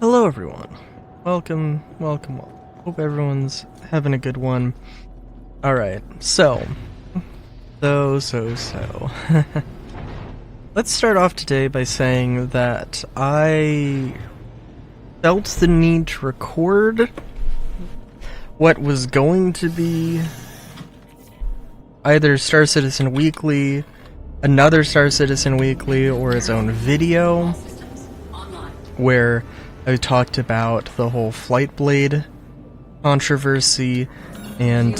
Hello everyone. Welcome. Hope everyone's having a good one. Alright, so. Let's start off today by saying that I felt the need to record what was going to be either Star Citizen Weekly, another Star Citizen Weekly, or its own video, where I talked about the whole Flightblade controversy, and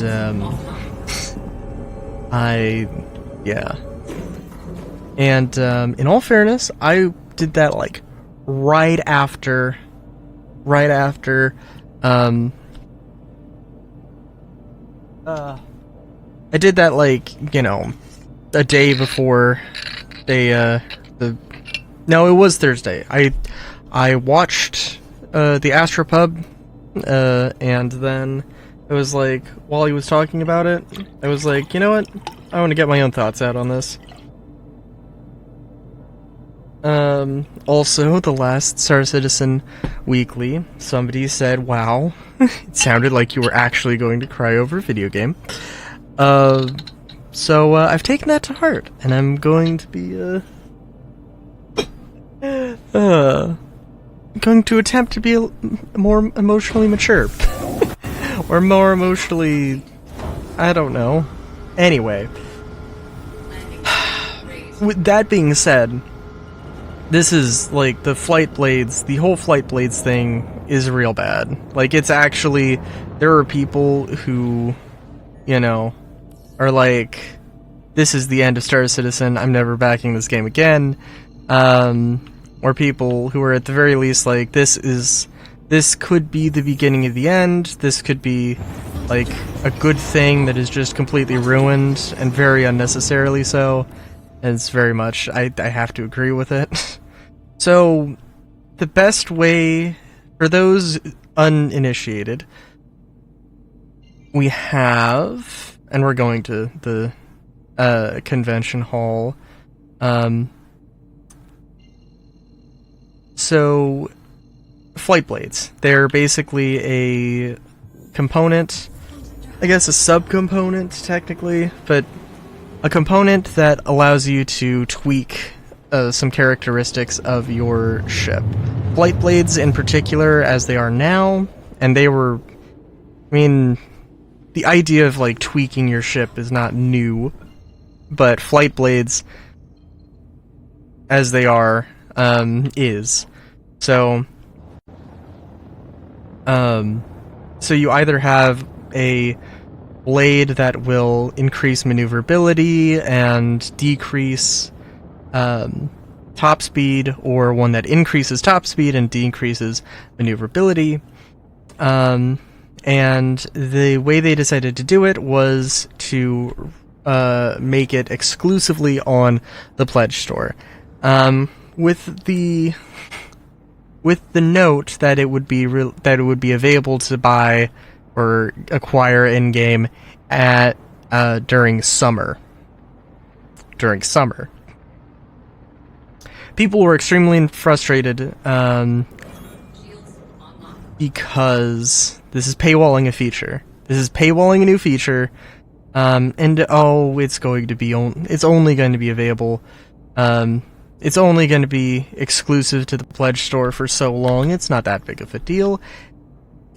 in all fairness, I did that like right after I did that like, you know, a day before it was Thursday. I watched the Astropub, and then it was like, while he was talking about it, I was like, you know what? I want to get my own thoughts out on this. Also, the last Star Citizen Weekly, somebody said, wow, it sounded like you were actually going to cry over a video game. So I've taken that to heart, and I'm going to be, going to attempt to be more emotionally mature. Or more emotionally, I don't know. Anyway. With that being said, this is, like, the whole Flight Blades thing is real bad. Like, it's actually, there are people who, you know, are like, this is the end of Star Citizen, I'm never backing this game again. Or people who are at the very least like, this could be the beginning of the end, this could be, like, a good thing that is just completely ruined, and very unnecessarily so. And it's very much, I have to agree with it. So, the best way, for those uninitiated, we have, and we're going to the convention hall, so, Flight Blades. They're basically a component, I guess a subcomponent technically, but a component that allows you to tweak some characteristics of your ship. Flight Blades in particular, as they are now, and they were, I mean, the idea of like tweaking your ship is not new, but Flight Blades, as they are, is. So you either have a blade that will increase maneuverability and decrease top speed, or one that increases top speed and decreases maneuverability. And the way they decided to do it was to make it exclusively on the Pledge store. With the note that it would be available to buy or acquire in game at during summer. People were extremely frustrated because this is paywalling a feature. This is paywalling a new feature, and it's only going to be available. It's only going to be exclusive to the Pledge store for so long. It's not that big of a deal.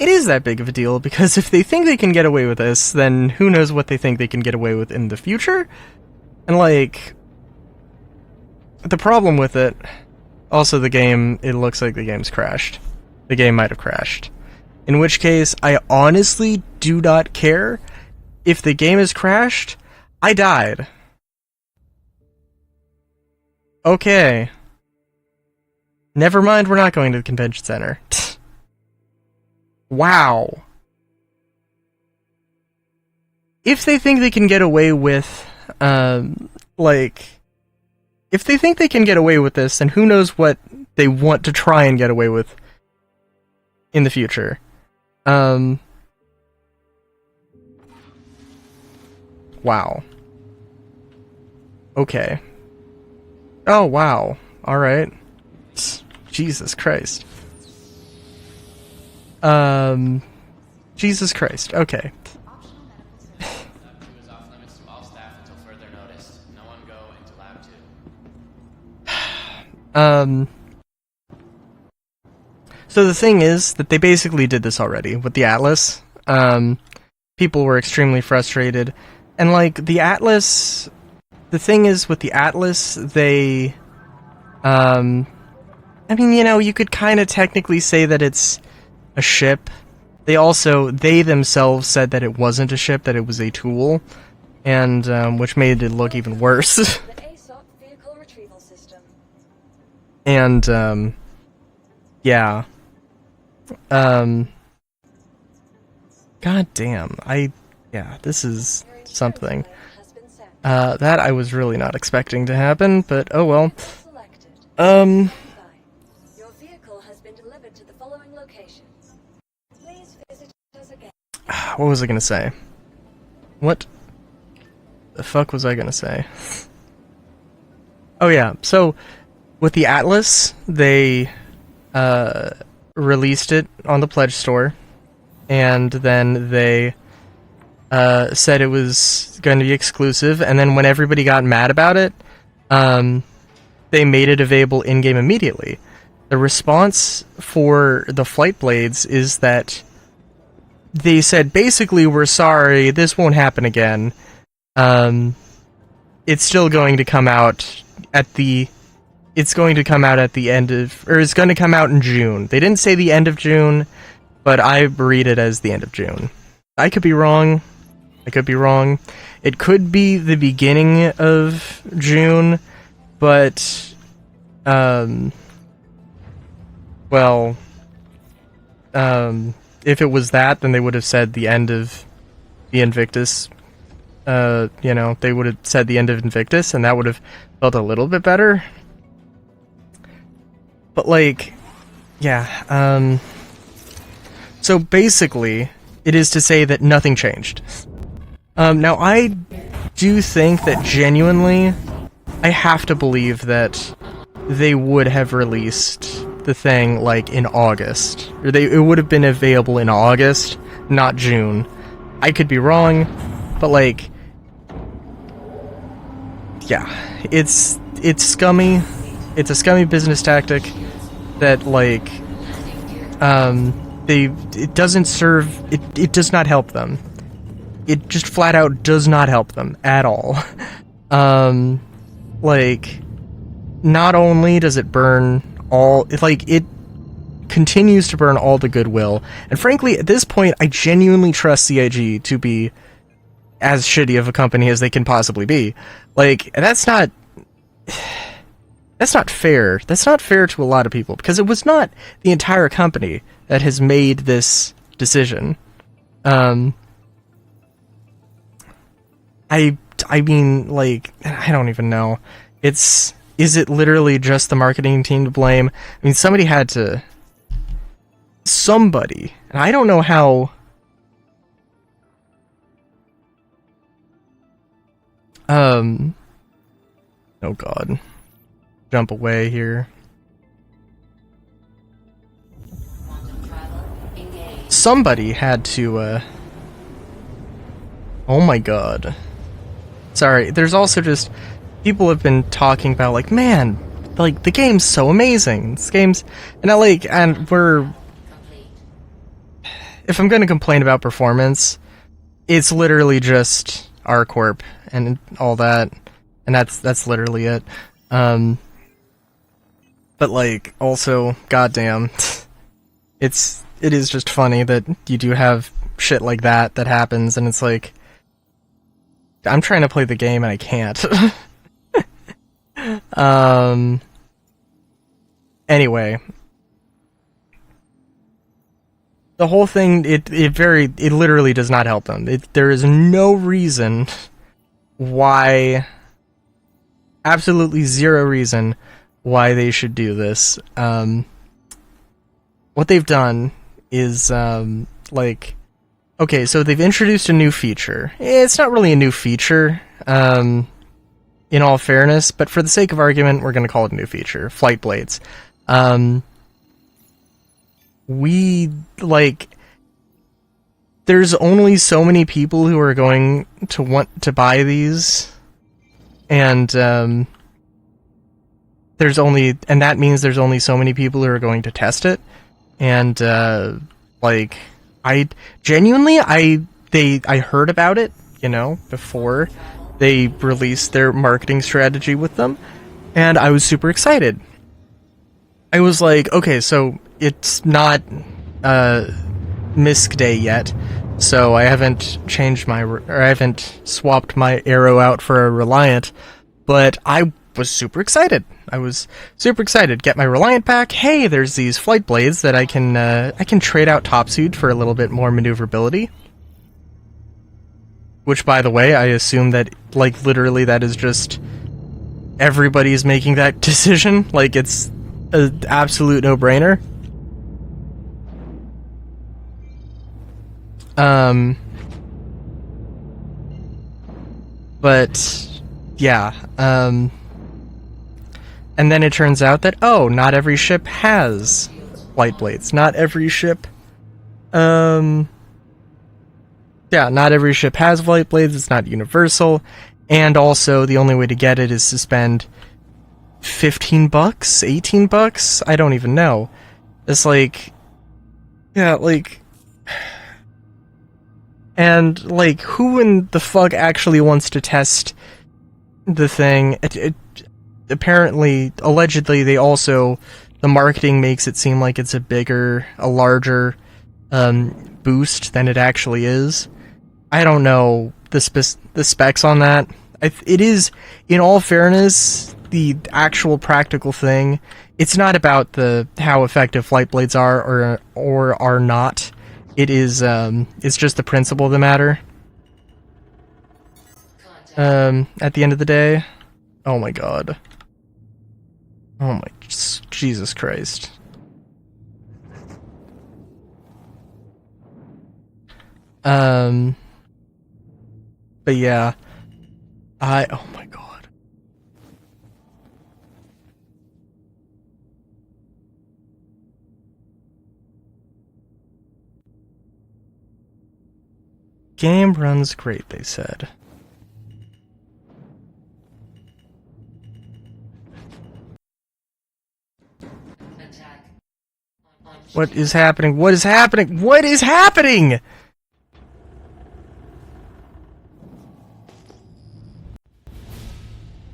It is that big of a deal, because if they think they can get away with this, then who knows what they think they can get away with in the future? And, like, the problem with it, also it looks like the game's crashed. The game might have crashed. In which case, I honestly do not care. If the game is crashed, I died. Okay. Never mind, we're not going to the convention center. Wow. If they think they can get away with, if they think they can get away with this, then who knows what they want to try and get away with in the future. Wow. Okay. Oh, wow. Alright. Jesus Christ. Jesus Christ. Okay. Is off limits to all staff until further notice. No one go into lab 2. So the thing is that they basically did this already with the Atlas. People were extremely frustrated. And, like, the Atlas... The thing is, with the Atlas, they... I mean, you know, you could kind of technically say that it's a ship. They themselves said that it wasn't a ship, that it was a tool. And, which made it look even worse. The ASOP vehicle retrieval system. And, yeah. God damn, yeah, this is something. That I was really not expecting to happen, but oh well. Your vehicle has been delivered to the following locations. Please visit us again. What was I gonna say? What the fuck was I gonna say? Oh yeah, so with the Atlas, they released it on the Pledge Store, and then they said it was going to be exclusive, and then when everybody got mad about it, they made it available in-game immediately. The response for the Flight Blades is that they said, basically, we're sorry, this won't happen again. It's still going to come out at the... It's going to come out at the end of... Or it's going to come out in June. They didn't say the end of June, but I read it as the end of June. I could be wrong. I could be wrong. It could be the beginning of June, but... well... if it was that, then they would have said the end of the Invictus. You know, they would have said the end of Invictus, and that would have felt a little bit better. But, like, yeah, so basically, it is to say that nothing changed. Now, I do think that genuinely, I have to believe that they would have released the thing, like, in August. Or it would have been available in August, not June. I could be wrong, but, like, yeah, it's scummy. It's a scummy business tactic that, like, it doesn't serve, it does not help them. It just flat out does not help them at all. Like, not only does it burn all, it continues to burn all the goodwill, and frankly, at this point, I genuinely trust CIG to be as shitty of a company as they can possibly be. Like, that's not fair. That's not fair to a lot of people, because it was not the entire company that has made this decision. I mean, like, I don't even know. Is it literally just the marketing team to blame? I mean, somebody, and I don't know how... oh god. Jump away here. Somebody had to, oh my god. Sorry, there's also just... People have been talking about, like, man, like, the game's so amazing. This game's... And, we're... If I'm gonna complain about performance, it's literally just R-Corp and all that. And that's literally it. But, like, also, goddamn, it is just funny that you do have shit like that happens, and it's like, I'm trying to play the game and I can't. Anyway. The whole thing, it literally does not help them. There is no reason why, absolutely zero reason why they should do this. What they've done is, like, okay, so they've introduced a new feature. It's not really a new feature, in all fairness, but for the sake of argument, we're going to call it a new feature. Flight Blades. we, like, there's only so many people who are going to want to buy these, and that means there's only so many people who are going to test it, and like, I heard about it, you know, before they released their marketing strategy with them, and I was super excited. I was like, okay, so it's not MISC day yet, so I haven't swapped my Arrow out for a Reliant, but I was super excited. Get my Reliant back. Hey, there's these flight blades that I can trade out Topsuit for a little bit more maneuverability. Which, by the way, I assume that, like, literally that is just everybody's making that decision. Like, it's an absolute no-brainer. But yeah, and then it turns out that, oh, not every ship has flight blades. Not every ship has flight blades. It's not universal, and also the only way to get it is to spend $15, $18. I don't even know. It's like, yeah, like, and like, who in the fuck actually wants to test the thing? Allegedly, the marketing makes it seem like it's a larger boost than it actually is. I don't know the specs on that. It is, in all fairness, the actual practical thing. It's not about how effective flight blades are or are not. It is, it's just the principle of the matter. At the end of the day. Oh my god. Oh my, Jesus Christ. But yeah. Oh my god. Game runs great, they said. What is happening? What is happening? What is happening?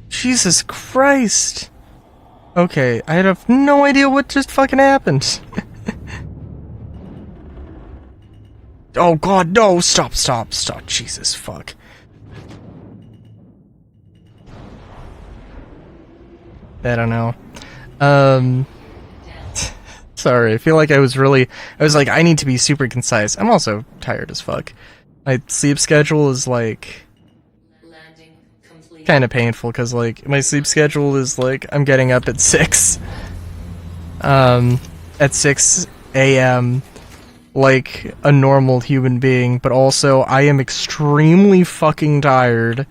Jesus Christ. Okay, I have no idea what just fucking happened. Oh god, no! Stop, Jesus fuck. I don't know. Sorry, I feel like I was like, I need to be super concise. I'm also tired as fuck. My sleep schedule is like kind of painful, because like my sleep schedule is like, I'm getting up at 6 a.m. like a normal human being, but also I am extremely fucking tired.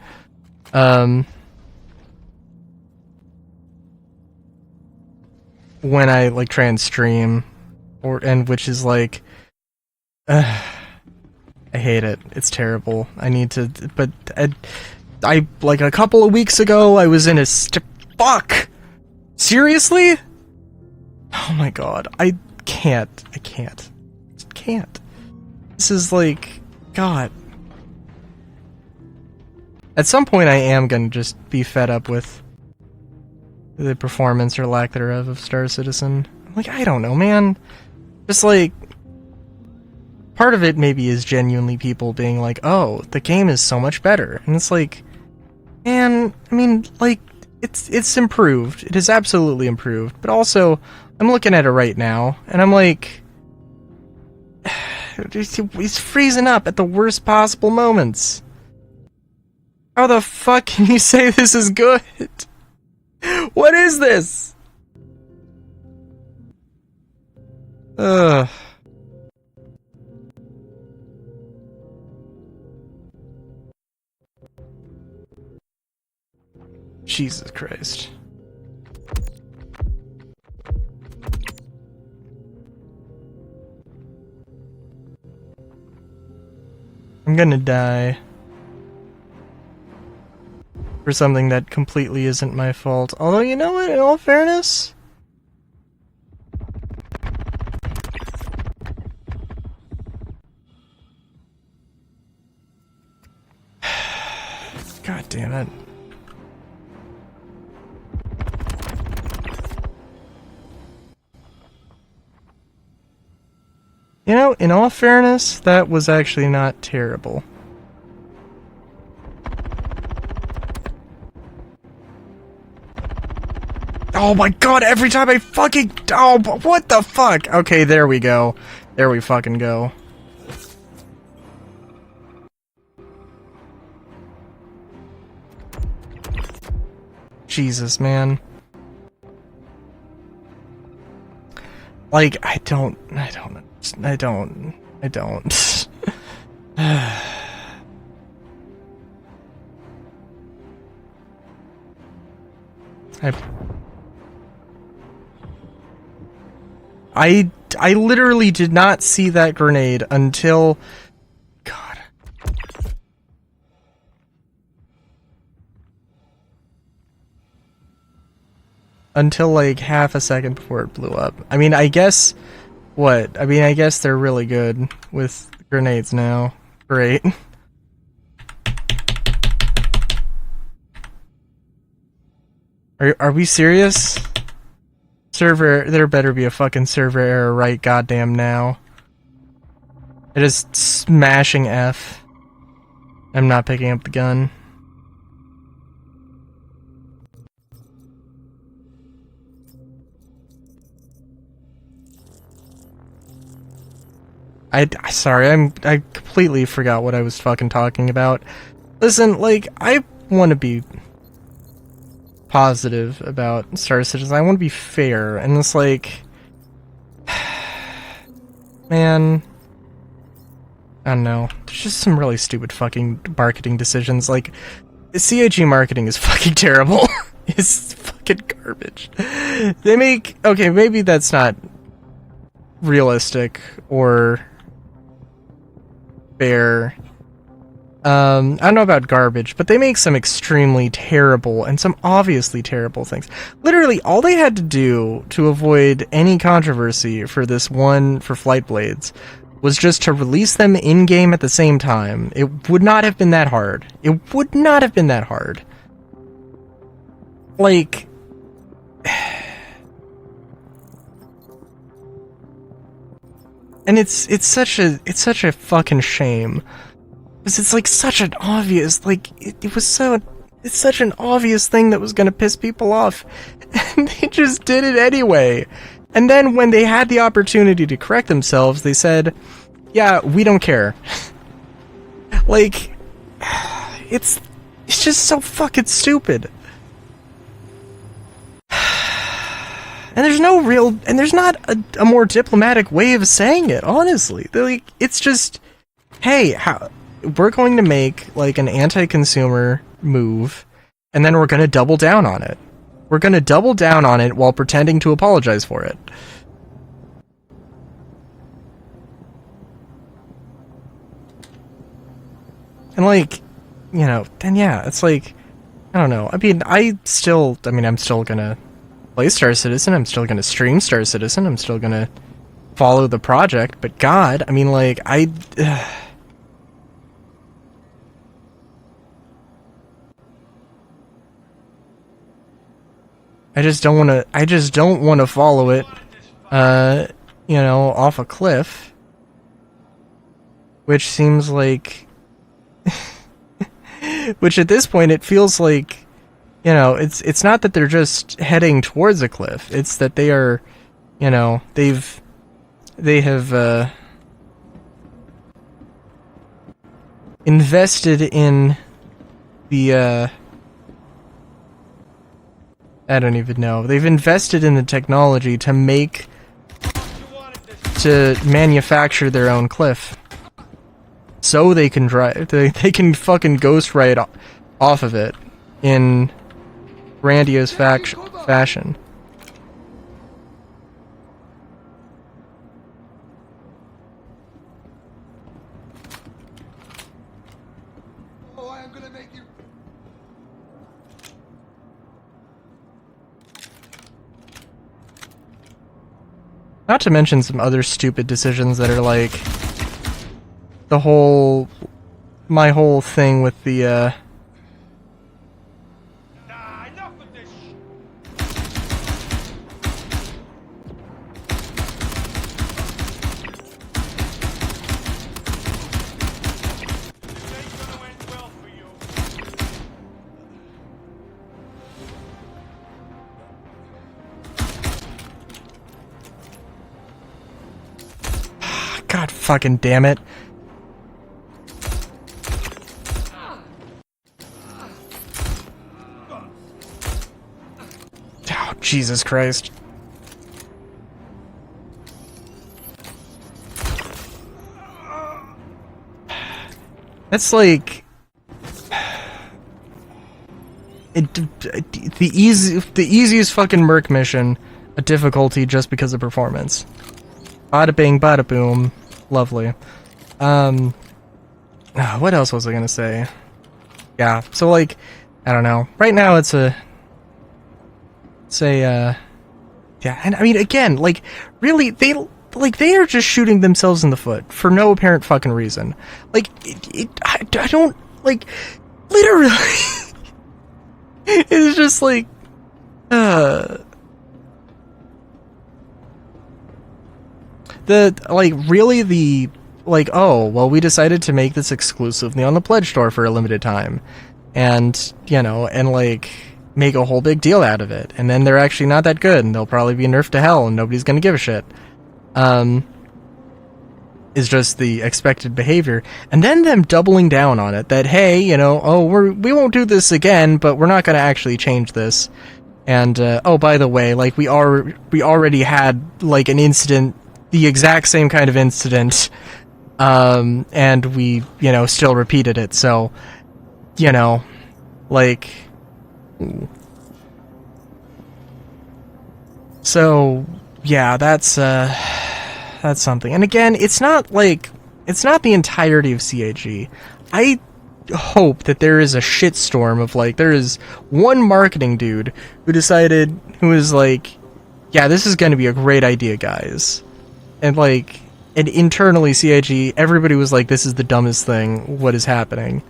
When I like try and stream, which is like, I hate it. It's terrible. I need to, but I like a couple of weeks ago I was in a fuck. Seriously? Oh my god. I can't. This is like, god. At some point I am gonna just be fed up with the performance or lack thereof of Star Citizen. Like, I don't know, man. Just like, part of it maybe is genuinely people being like, oh, the game is so much better. And it's like, man, I mean, like, it's improved. It is absolutely improved. But also, I'm looking at it right now, and I'm like, he's freezing up at the worst possible moments. How the fuck can you say this is good? What is this? Ugh. Jesus Christ. I'm gonna die. For something that completely isn't my fault. Although, you know what, in all fairness... God damn it. You know, in all fairness, that was actually not terrible. Oh my god, every time I fucking... Oh, what the fuck? Okay, there we go. There we fucking go. Jesus, man. Like, I don't... I literally did not see that grenade until... God. Until like half a second before it blew up. I mean, I guess... What? I mean, I guess they're really good with grenades now. Great. Are we serious? Server, there better be a fucking server error right goddamn now. It is smashing F. I'm not picking up the gun. Sorry, I completely forgot what I was fucking talking about. Listen, like, I want to be positive about Star Citizen. I want to be fair, and it's like... Man... I don't know. There's just some really stupid fucking marketing decisions. Like, CIG marketing is fucking terrible. It's fucking garbage. They make... Okay, maybe that's not realistic or fair. I don't know about garbage, but they make some extremely terrible and some obviously terrible things. Literally, all they had to do to avoid any controversy for this one, for Flight Blades, was just to release them in-game at the same time. It would not have been that hard. It would not have been that hard. Like... And it's such a fucking shame. Because it's like such an obvious, like, it's such an obvious thing that was gonna piss people off. And they just did it anyway. And then when they had the opportunity to correct themselves, they said, yeah, we don't care. Like, it's just so fucking stupid. And there's no real, and there's not a more diplomatic way of saying it, honestly. They're like, it's just, hey, we're going to make, like, an anti-consumer move, and then we're going to double down on it. We're going to double down on it while pretending to apologize for it. And, like, you know, then yeah, it's like, I don't know. I mean, I'm still gonna play Star Citizen, I'm still gonna stream Star Citizen, I'm still gonna follow the project, but God, I mean, like, I just don't wanna follow it, you know, off a cliff. Which seems like... Which at this point, it feels like, you know, it's not that they're just heading towards a cliff, it's that they are, you know, they have invested in the, I don't even know. They've invested in the technology to manufacture their own cliff. So they can they can fucking ghost ride off of it in grandiose fashion. I'm gonna make you. Not to mention some other stupid decisions that are like the whole, my whole thing with the, Nah, enough of this. This ain't gonna end well for you. God fucking damn it. Oh, Jesus Christ. That's like the easiest fucking Merc mission, a difficulty just because of performance. Bada bing, bada boom, lovely. What else was I gonna say? Yeah, so like, I don't know. Right now it's a, yeah, and I mean again, like, really, they are just shooting themselves in the foot for no apparent fucking reason. Like, I don't, like, literally, it's just like, oh, well, we decided to make this exclusively on the Pledge Store for a limited time. And, you know, and like, make a whole big deal out of it. And then they're actually not that good, and they'll probably be nerfed to hell, and nobody's gonna give a shit. Is just the expected behavior. And then them doubling down on it, that, hey, you know, oh, we won't do this again, but we're not gonna actually change this. And, oh, by the way, like, we already had, like, an incident, the exact same kind of incident, and we, you know, still repeated it, so, you know, like, so, yeah, that's something. And again, it's not the entirety of CAG. I hope that there is a shitstorm of, like, there is one marketing dude who was like, yeah, this is gonna be a great idea, guys. And, like, and internally CAG, everybody was like, this is the dumbest thing, what is happening?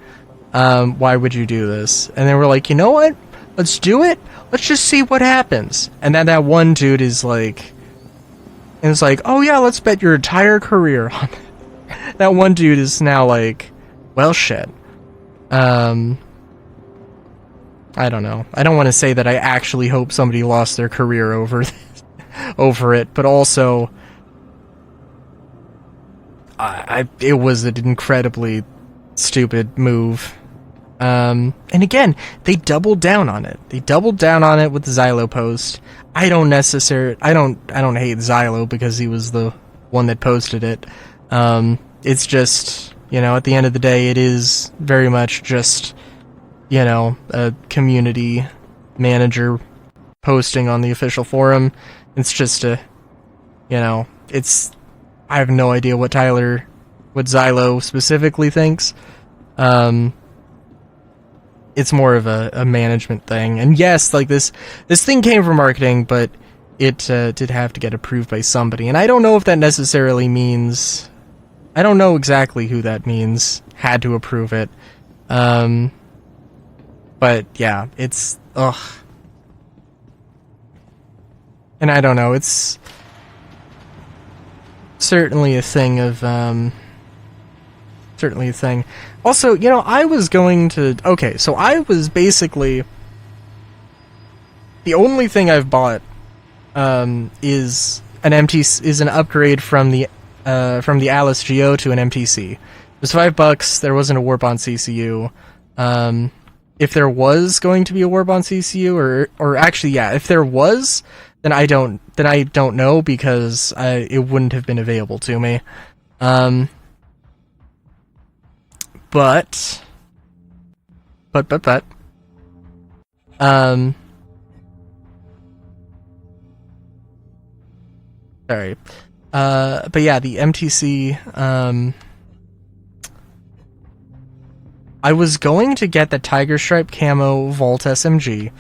Why would you do this? And then we're like, you know what? Let's do it. Let's just see what happens. And then that one dude is like, and it's like, oh yeah, let's bet your entire career on it. That one dude is now like, well, shit. I don't know. I don't want to say that I actually hope somebody lost their career over over it, but also, it was an incredibly stupid move. And again, they doubled down on it. They doubled down on it with the Xylo post. I don't hate Xylo because he was the one that posted it. It's just, you know, at the end of the day, it is very much just, you know, a community manager posting on the official forum. It's just a, you know, I have no idea what Xylo specifically thinks. It's more of a management thing. And yes, like, this thing came from marketing, but it did have to get approved by somebody. And I don't know if that necessarily means, I don't know exactly who that means had to approve it. But yeah, it's, ugh. And I don't know, it's certainly a thing of, certainly a thing. Also, you know, I was basically, the only thing I've bought, is an upgrade from the Alice Geo to an MTC. It was $5, there wasn't a Warp on CCU. If there was going to be a Warp on CCU, or actually, yeah, if there was, then I don't know, because it wouldn't have been available to me. But sorry. But yeah, the MTC, I was going to get the Tiger Stripe Camo Vault SMG.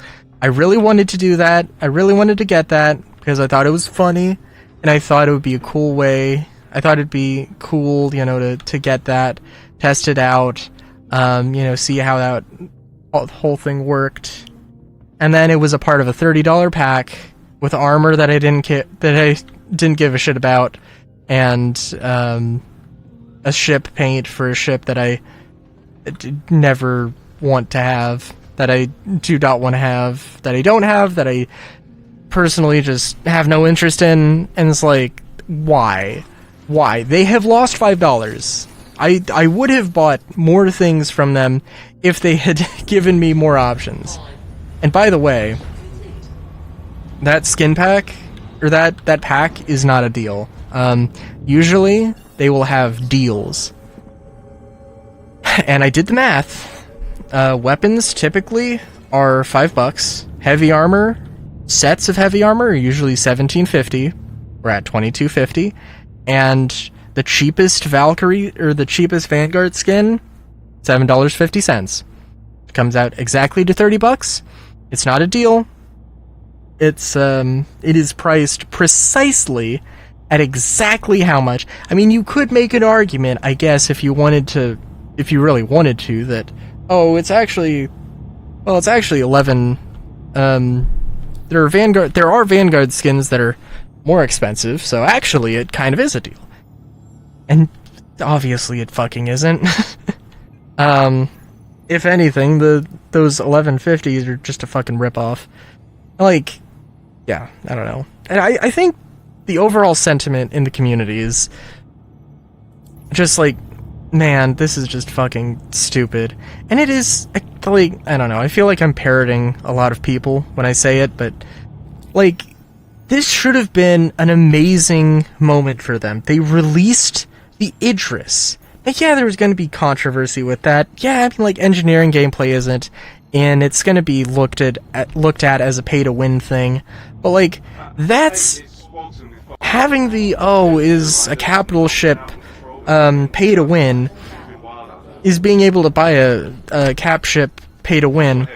I really wanted to do that. I really wanted to get that because I thought it was funny, and I thought it would be a cool way. I thought it'd be cool, you know, to get that, test it out, you know, see how that whole thing worked. And then it was a part of a $30 pack with armor that I didn't give a shit about, and a ship paint for a ship that I never want to have, that I do not want to have, that I don't have, that I personally just have no interest in, and it's like, why? Why? They have lost $5. I would have bought more things from them if they had given me more options. And by the way, that skin pack, or that pack is not a deal. Usually, they will have deals. And I did the math. Weapons typically are $5. Heavy armor, sets of heavy armor are usually $17.50. We're at $22.50. And the cheapest Valkyrie, or the cheapest Vanguard skin, $7.50. It comes out exactly to $30. It's not a deal. It is priced precisely at exactly how much. I mean, you could make an argument, I guess, if you really wanted to, that, oh, it's actually 11. There are Vanguard skins that are more expensive, so actually it kind of is a deal. And obviously it fucking isn't. If anything, those 1150s are just a fucking ripoff. Like, yeah, I don't know. And I think the overall sentiment in the community is just like, man, this is just fucking stupid. And it is, like, I don't know, I feel like I'm parroting a lot of people when I say it, but, like, this should have been an amazing moment for them. They released the Idris. Now, yeah, there was going to be controversy with that. Yeah, I mean, like, engineering gameplay isn't, and it's going to be looked at as a pay-to-win thing. But, like, that's having the, is a capital ship pay-to-win, is being able to buy a cap ship pay-to-win.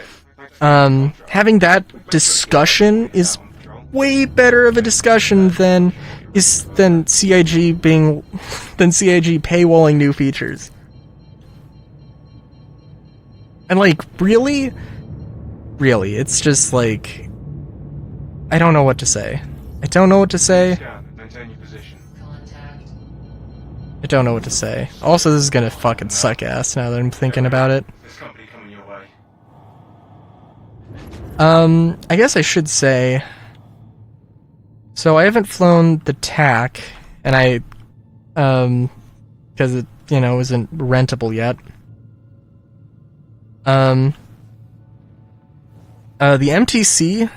Having that discussion is way better of a discussion than CIG paywalling new features. And like, really, it's just like, I don't know what to say. I don't know what to say. Also, this is gonna fucking suck ass now that I'm thinking about it. I guess I should say, so I haven't flown the TAC, and because it, isn't rentable yet. The MTC,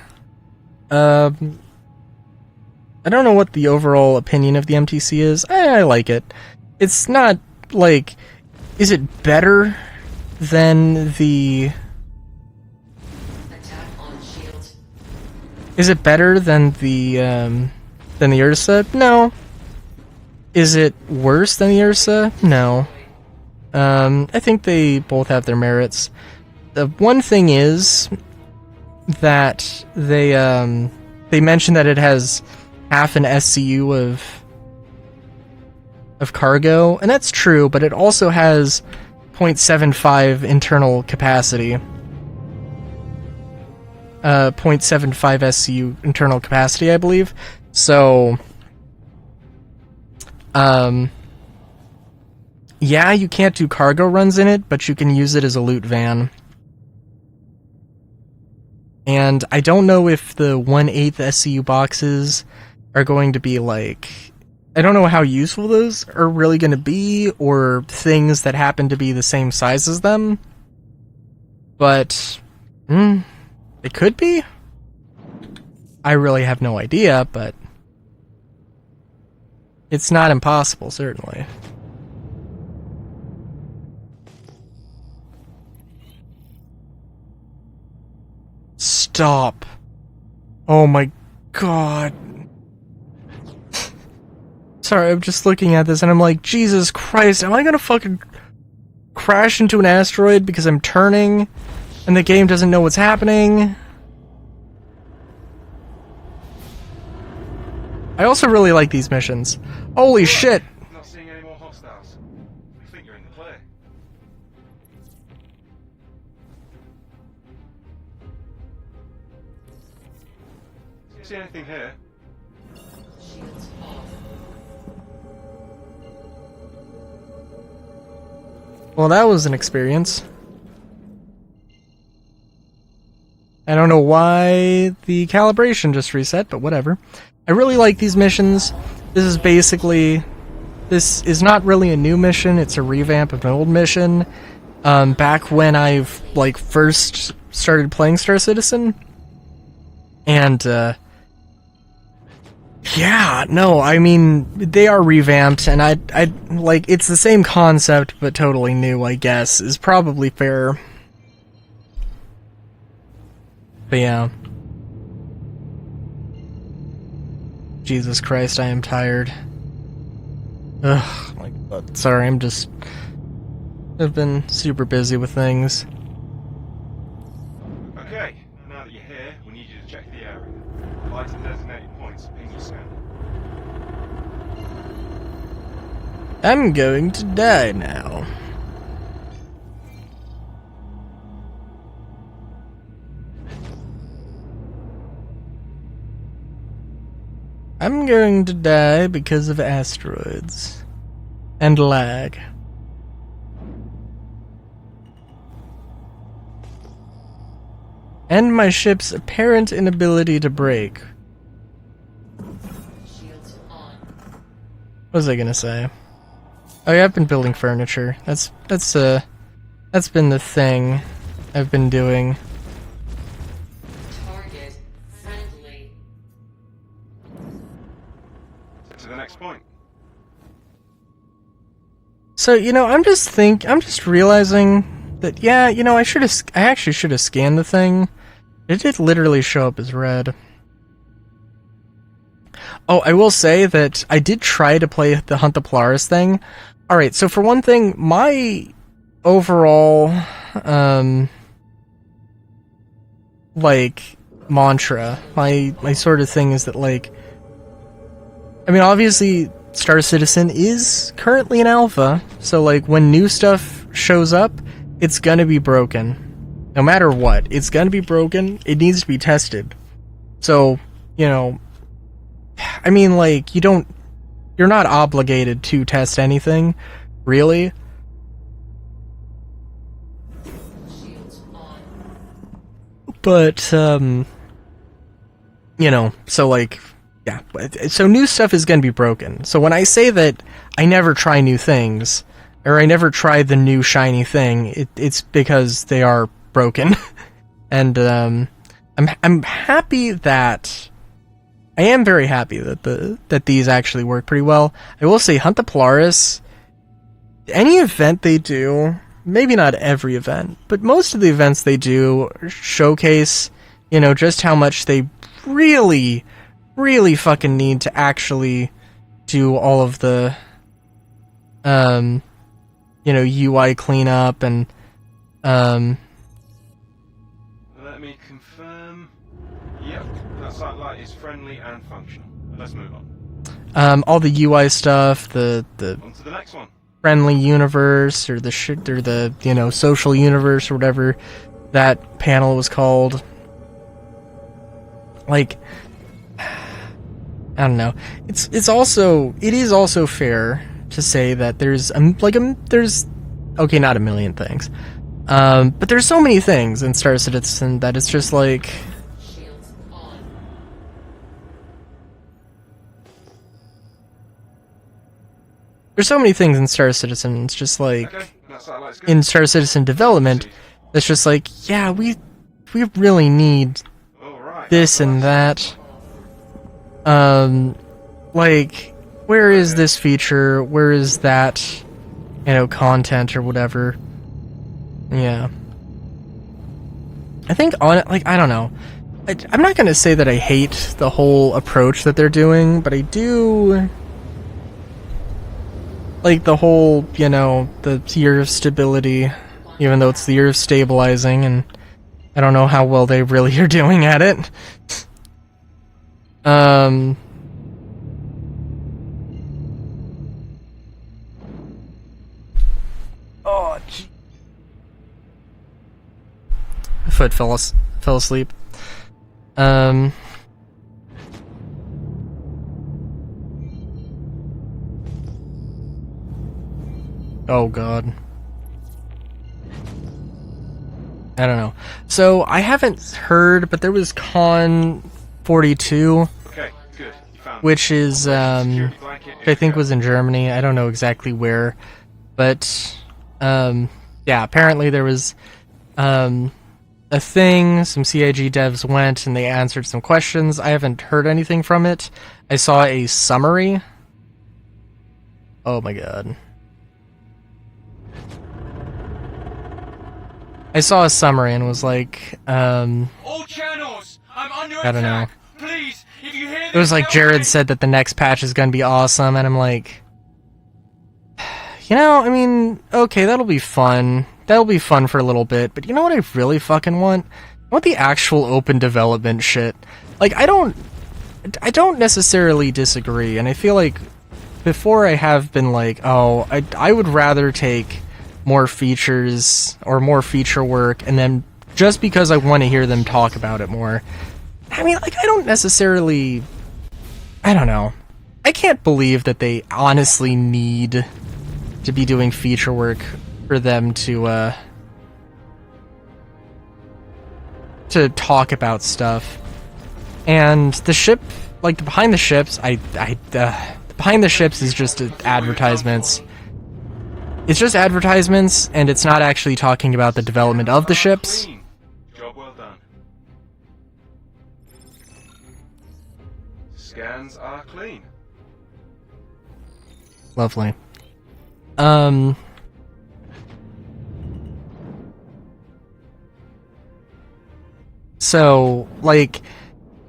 I don't know what the overall opinion of the MTC is. I like it. It's not, like, is it better than the... Is it better than the Ursa? No. Is it worse than the Ursa? No. I think they both have their merits. The one thing is that they mentioned that it has half an SCU of cargo, and that's true, but it also has 0.75 internal capacity. 0.75 SCU internal capacity, I believe. So, yeah, you can't do cargo runs in it, but you can use it as a loot van. And I don't know if the 1/8 SCU boxes are going to be like... I don't know how useful those are really going to be, or things that happen to be the same size as them. But, it could be? I really have no idea, but it's not impossible, certainly. Stop. Oh my god. Sorry, I'm just looking at this and I'm like, Jesus Christ, am I gonna fucking... crash into an asteroid because I'm turning and the game doesn't know what's happening. I also really like these missions. Holy shit! Not seeing any more hostiles. We think you're in the clear. See anything here? Well, that was an experience. I don't know why the calibration just reset, but whatever. I really like these missions. This is not really a new mission, it's a revamp of an old mission. Back when I've, like, first started playing Star Citizen. And, yeah, no, I mean, they are revamped, and I like, it's the same concept, but totally new, I guess, is probably fair. But yeah. Jesus Christ, I am tired. Ugh, my God. Sorry, I've been super busy with things. Okay, now that you're here, we need you to check the area. Light and designated points, ping your scan. I'm going to die now. I'm going to die because of asteroids. And lag. And my ship's apparent inability to brake. What was I gonna say? Oh yeah, I've been building furniture. That's been the thing I've been doing. Target friendly. To the next point. So, you know, I'm just realizing that, yeah, you know, I actually should have scanned the thing. It did literally show up as red. Oh, I will say that I did try to play the Hunt the Polaris thing. Alright, so for one thing, my overall, like, mantra, my sort of thing is that, like, I mean, obviously, Star Citizen is currently in alpha, so, like, when new stuff shows up, it's gonna be broken. No matter what, it's gonna be broken, it needs to be tested. So, you know, I mean, like, you're not obligated to test anything, really. But, you know, so, like, yeah, so new stuff is gonna be broken. So when I say that I never try new things, or I never try the new shiny thing, it's because they are broken. And, I'm happy that... I am very happy that these actually work pretty well. I will say, Hunt the Polaris, any event they do, maybe not every event, but most of the events they do showcase, you know, just how much they really, really fucking need to actually do all of the, you know, UI cleanup and, Let me confirm. Yep, that satellite is friendly and functional. Let's move on. all the UI stuff, the On to the next one. friendly universe, or the you know, social universe, or whatever that panel was called. Like, I don't know. It is also fair to say that there's okay, not a million things, but there's so many things in Star Citizen that it's just like, Shields on. there's so many things in Star Citizen. It's just like, Okay, that satellite's good. in Star Citizen development, it's just like, yeah, we really need Alright. this and that. Like, where is this feature? Where is that, you know, content or whatever? Yeah. I think like, I don't know. I'm not gonna say that I hate the whole approach that they're doing, but I do... like the whole, the year of stability, even though it's the year of stabilizing, and I don't know how well they really are doing at it. Oh, gee. My foot fell asleep. Oh god. I don't know. So, I haven't heard, but there was Con 42, Okay, good. You found which is, security blanket. I think was in Germany. I don't know exactly where. But, yeah, apparently there was, a thing, some CIG devs went and they answered some questions. I haven't heard anything from it. I saw a summary. Oh my god. I saw a summary and was like, All channels, I'm under I don't know. attack. Please, if you hear It was this, like help Jared me. said that the next patch is gonna be awesome, and I'm like, I mean, okay, that'll be fun. That'll be fun for a little bit, but you know what I really fucking want? I want the actual open development shit. Like, I don't necessarily disagree, and I feel like before I have been like, oh, I would rather take more features or more feature work, and then just because I want to hear them talk about it more. I mean, like, I don't necessarily, I don't know. I can't believe that they honestly need to be doing feature work for them to talk about stuff. And the ship, like the behind the ships, the behind the ships is just advertisements. It's just advertisements, and it's not actually talking about the development of the ships. Clean. Job well done. Scans are clean. Lovely. So, like,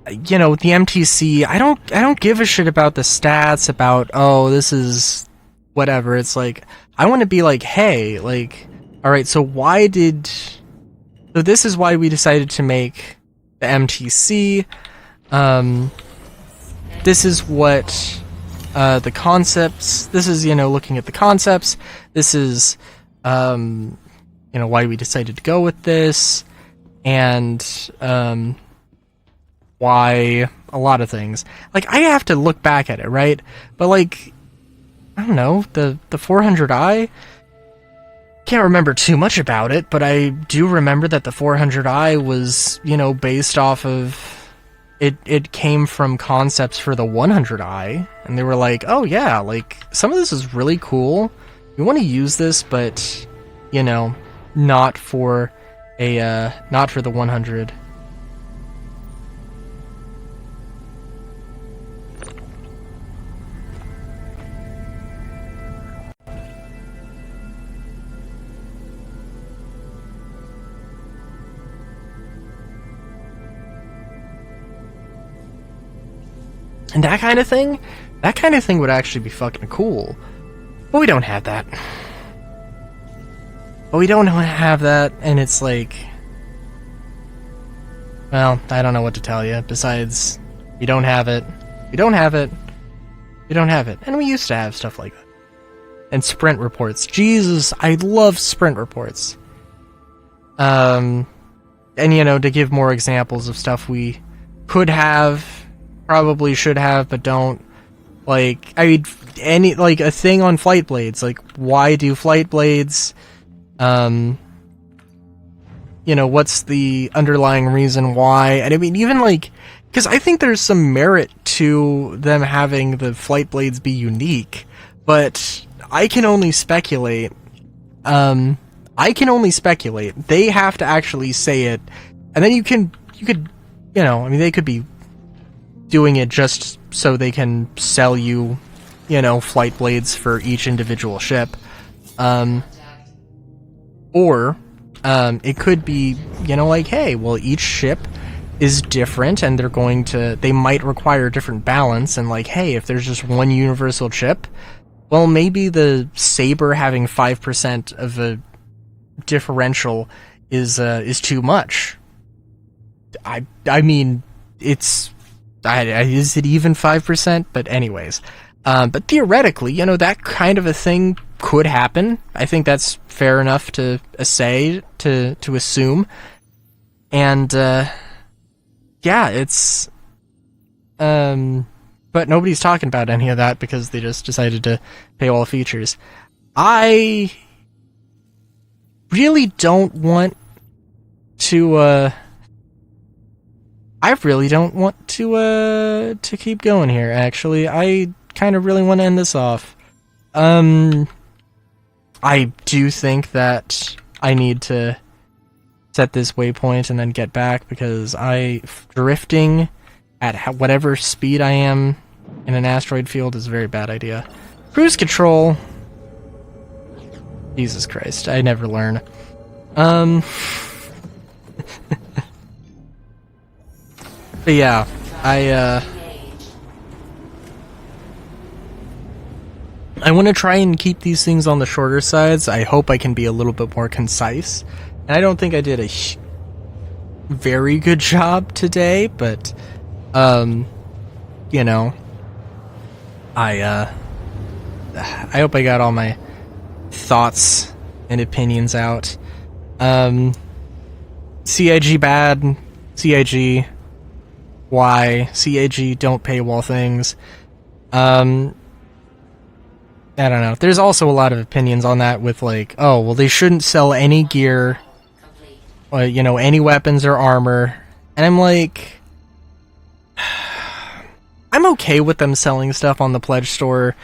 with the MTC, I don't give a shit about the stats, about, oh, this is whatever. It's like, I want to be like, hey, like, alright, so this is why we decided to make the MTC. This is what, the concepts, this is, looking at the concepts, this is, why we decided to go with this, and, why a lot of things. Like, I have to look back at it, right? But, like, I don't know, the 400i, can't remember too much about it, but I do remember that the 400i was, based off of, it came from concepts for the 100i, and they were like, oh yeah, like, some of this is really cool, we want to use this, but, not for the 100. And that kind of thing would actually be fucking cool. But we don't have that. And it's like, well, I don't know what to tell you, besides, we don't have it. And we used to have stuff like that. And sprint reports. Jesus, I love sprint reports. And, to give more examples of stuff we could have, probably should have, but don't. Like, I mean, a thing on flight blades. Like, why do flight blades? What's the underlying reason why? And I mean, even because I think there's some merit to them having the flight blades be unique, but I can only speculate. They have to actually say it, and then you could, they could be doing it just so they can sell you, flight blades for each individual ship. Or, it could be, hey, well, each ship is different, and they might require a different balance, and hey, if there's just one universal chip, well, maybe the Saber having 5% of a differential is too much. I mean, is it even 5%? But anyways, but theoretically, that kind of a thing could happen. I think that's fair enough to assume. And yeah, it's but nobody's talking about any of that because they just decided to pay all features. I really don't want to to keep going here, actually. I kind of really want to end this off. I do think that I need to set this waypoint and then get back, because drifting at whatever speed I am in an asteroid field is a very bad idea. Cruise control. Jesus Christ, I never learn. But yeah, I want to try and keep these things on the shorter sides. I hope I can be a little bit more concise. And I don't think I did a very good job today, but I hope I got all my thoughts and opinions out. CIG bad, CIG why, CIG don't paywall things. I don't know. There's also a lot of opinions on that with like, oh, well, they shouldn't sell any gear, or, any weapons or armor. And I'm like, I'm okay with them selling stuff on the pledge store,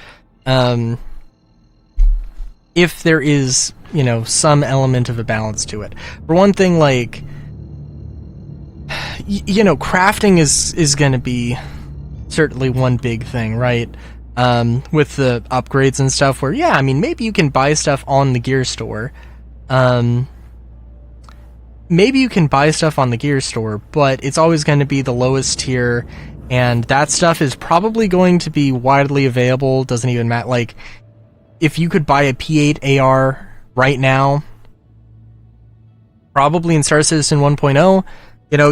if there is, some element of a balance to it. For one thing, like, crafting is going to be certainly one big thing, right? With the upgrades and stuff, where, yeah, I mean, maybe you can buy stuff on the gear store. Maybe you can buy stuff on the gear store, but it's always going to be the lowest tier, and that stuff is probably going to be widely available. Doesn't even matter. Like, if you could buy a P8 AR right now, probably in Star Citizen 1.0,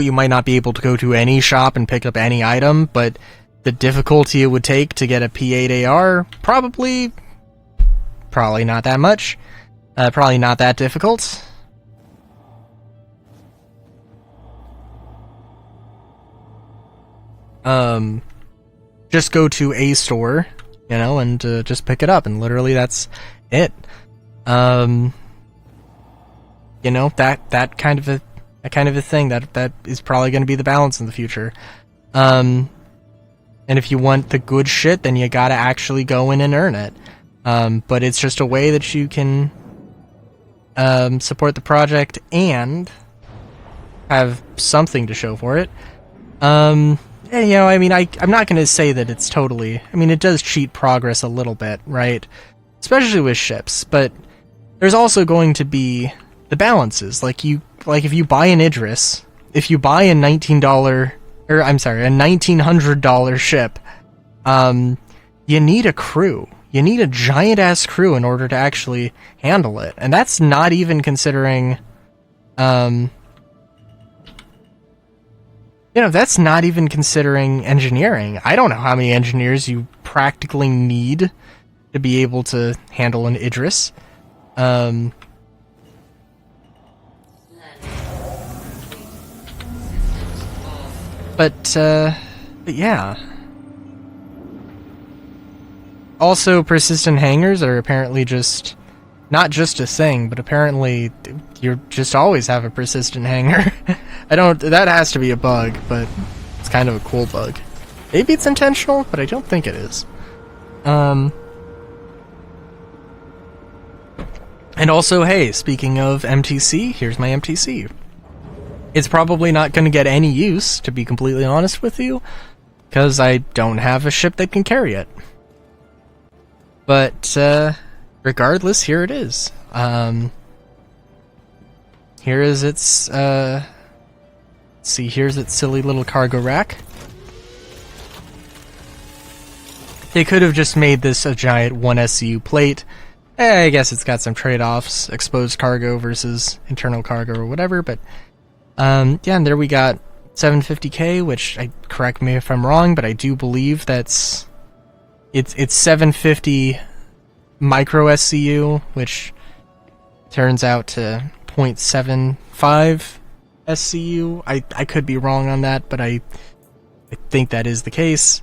you might not be able to go to any shop and pick up any item, but the difficulty it would take to get a P8 AR, probably not that much. Probably not that difficult. Just go to a store, and just pick it up, and literally that's it. That kind of a thing that is probably going to be the balance in the future. And if you want the good shit, then you gotta actually go in and earn it. But it's just a way that you can support the project and have something to show for it. I'm not going to say that it's totally... I mean, it does cheat progress a little bit, right? Especially with ships, but there's also going to be the balances. Like if you buy an Idris, if you buy a $1,900 ship, you need a crew. You need a giant-ass crew in order to actually handle it. And that's not even considering... that's not even considering engineering. I don't know how many engineers you practically need to be able to handle an Idris. But yeah. Also, persistent hangars are apparently just... not just a thing, but apparently you just always have a persistent hanger. That has to be a bug, but it's kind of a cool bug. Maybe it's intentional, but I don't think it is. And also, hey, speaking of MTC, here's my MTC. It's probably not going to get any use, to be completely honest with you, because I don't have a ship that can carry it. But, regardless, here it is. Here is its, here's its silly little cargo rack. They could have just made this a giant 1 SCU plate. I guess it's got some trade-offs, exposed cargo versus internal cargo or whatever, but yeah, and there we got 750K, which, correct me if I'm wrong, but I do believe it's 750 micro SCU, which turns out to 0.75 SCU. I could be wrong on that, but I think that is the case.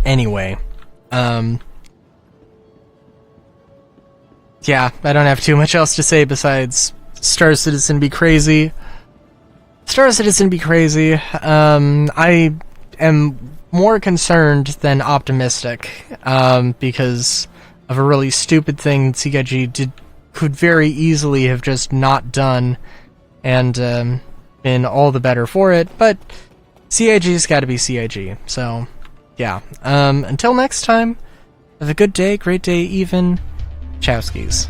Anyway, yeah, I don't have too much else to say besides Star Citizen be crazy. Star Citizen be crazy. I am more concerned than optimistic, because of a really stupid thing CIG could very easily have just not done, and been all the better for it, but CIG's gotta be CIG, so yeah. Until next time, have a good day, great day even. Chowskis.